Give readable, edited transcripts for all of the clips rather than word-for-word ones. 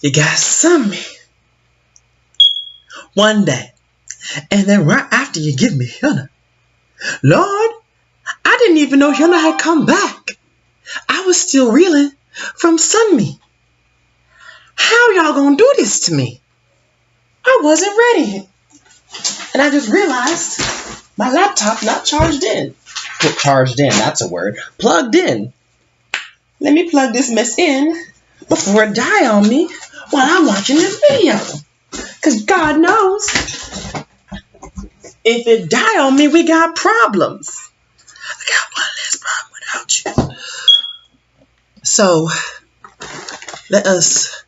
You got some me one day, and then right after you give me HyunA. Lord, I didn't even know HyunA had come back. I was still reeling from Sunmi. How y'all gonna do this to me? I wasn't ready. And I just realized my laptop not charged in. Charged in, that's a word. Plugged in. Let me plug this mess in before it die on me while I'm watching this video. Because God knows, if it die on me, we got problems. I got one less problem without you. So, let us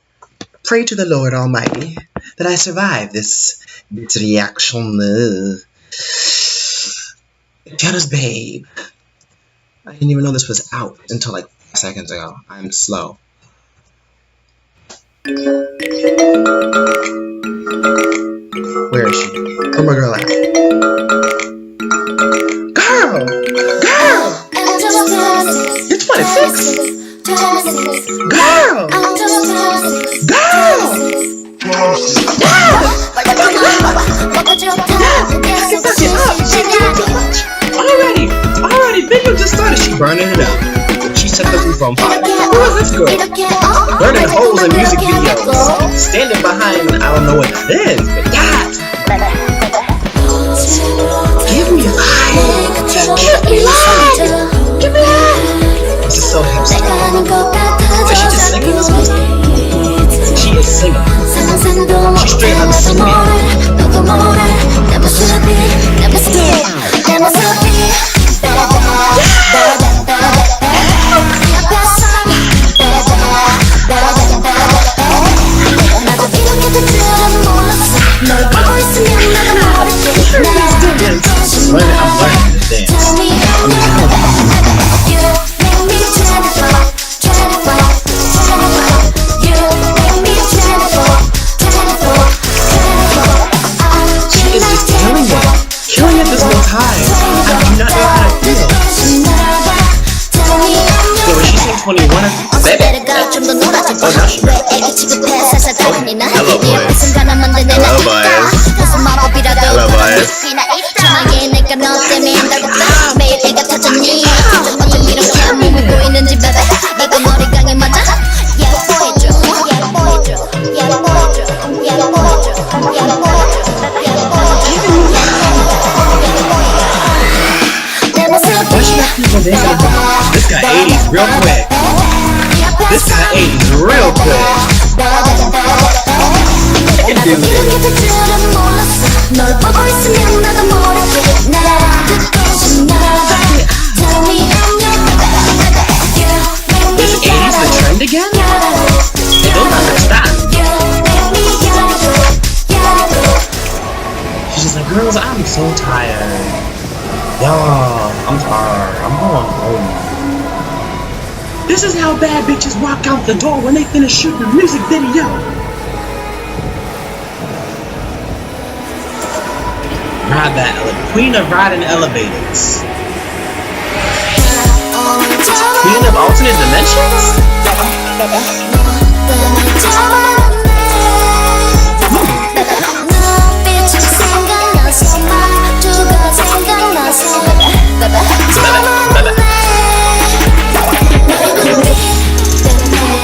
pray to the Lord Almighty that I survive this reaction. HyunA's Babe. I didn't even know this was out until like 5 seconds ago. I'm slow. Where is she? Where my girl at? Girl! Girl! You're 26! Girl! Girl! Already, video just started. She burning it up. She set the roof on fire. Who is this girl? Burning holes in music videos. Standing behind, I don't know what that is, but that. Give me life. Give me life. Give me life. This is so hipster. Is she just singing this music? She is singing. She's straight up singing. I'm learning to dance. She is just killing it. Killing it this whole time. I do not know how to feel. So when she said 21, baby. Oh, now she ready. Hello, boys. Hello, boys. Hello, boys. This got 80s real quick. This got 80s real quick. I can do this. Is 80s the trend again? I don't understand. She's just like, girls, I'm so tired. Y'all, I'm tired. I'm going home. This is how bad bitches walk out the door when they finish shooting a music video. Ride that queen of riding elevators. Queen of alternate dimensions?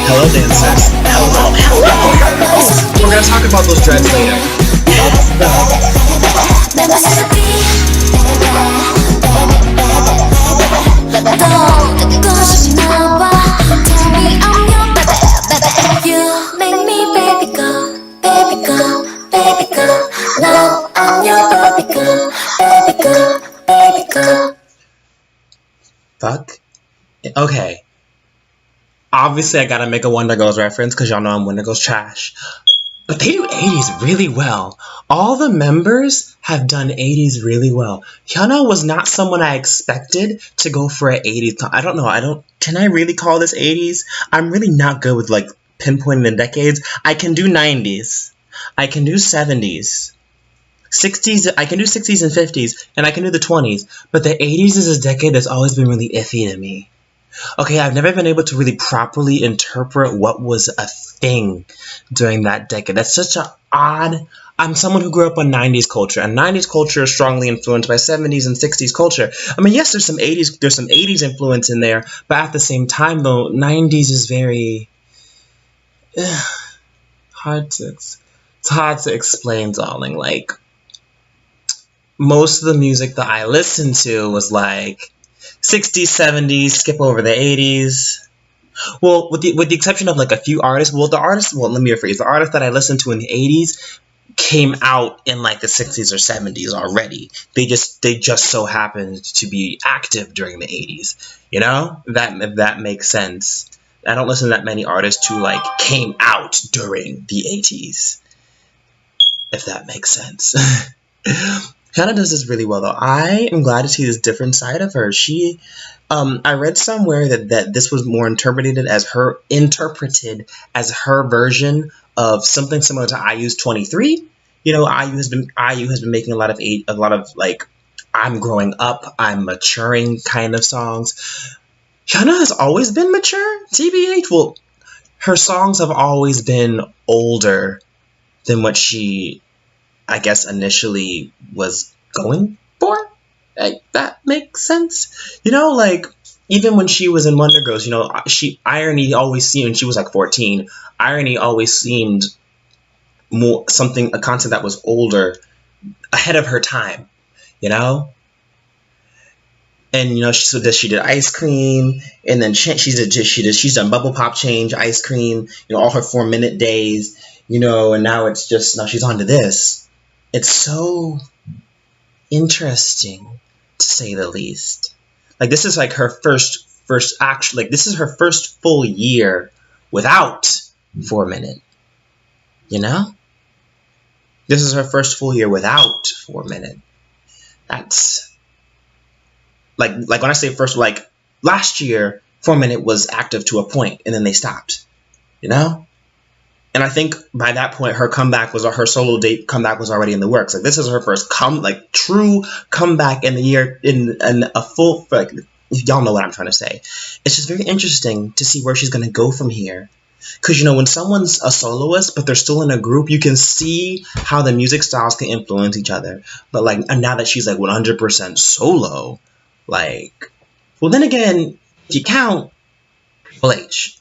Hello, dancers. Hello. We're gonna talk about those dreads later. You make me baby girl, baby girl, baby girl. Now I'm your baby girl, baby girl, baby girl. Fuck. Okay. Obviously, I gotta make a Wonder Girls reference because y'all know I'm Wonder Girls trash. But they do 80s really well. All the members have done 80s really well. HyunA was not someone I expected to go for an 80s. I don't know. Can I really call this 80s? I'm really not good with like pinpointing the decades. I can do 90s. I can do 70s. 60s, I can do 60s and 50s, and I can do the 20s. But the 80s is a decade that's always been really iffy to me. Okay, I've never been able to really properly interpret what was a thing during that decade. That's such an odd. I'm someone who grew up on 90s culture, and 90s culture is strongly influenced by 70s and 60s culture. I mean, yes, there's some 80s influence in there, but at the same time, though, 90s is very hard to. It's hard to explain, darling. Like, most of the music that I listened to was like 60s, 70s, skip over the 80s. Well, with the exception of like a few artists. Well, let me rephrase. The artists that I listened to in the 80s came out in like the 60s or 70s already. They just so happened to be active during the 80s. You know? If that makes sense. I don't listen to that many artists who like came out during the 80s. If that makes sense. HyunA does this really well, though. I am glad to see this different side of her. I read somewhere that this was more interpreted as her version of something similar to IU's 23. You know, IU has been making a lot of like I'm growing up, I'm maturing kind of songs. HyunA has always been mature, TBH. Well, her songs have always been older than what she, I guess, initially was going for. Like, that makes sense. You know, like, even when she was in Wonder Girls, you know, irony always seemed, she was like 14, irony always seemed more a concept that was older, ahead of her time, you know? And, you know, she did Ice Cream, and then she's done Bubble Pop Change, Ice Cream, you know, all her 4-minute days, you know, and now she's on to this. It's so interesting, to say the least. Like, this is like her first actual, like, this is her first full year without 4-minute. You know? This is her first full year without 4-minute. That's like when I say first, like last year, 4-minute was active to a point, and then they stopped. You know? And I think by that point, her solo date comeback was already in the works. Like, this is her first true comeback in the year, in a full, like, y'all know what I'm trying to say. It's just very interesting to see where she's going to go from here. Because, you know, when someone's a soloist, but they're still in a group, you can see how the music styles can influence each other. But, like, and now that she's, like, 100% solo, like, well, then again, if you count Triple H,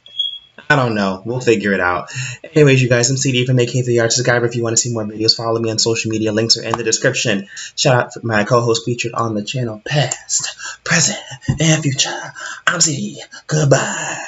I don't know. We'll figure it out. Anyways, you guys, I'm C.H.D from AK3Reaction. Subscribe if you want to see more videos. Follow me on social media. Links are in the description. Shout out to my co-host featured on the channel, past, present, and future. I'm C.H.D. Goodbye.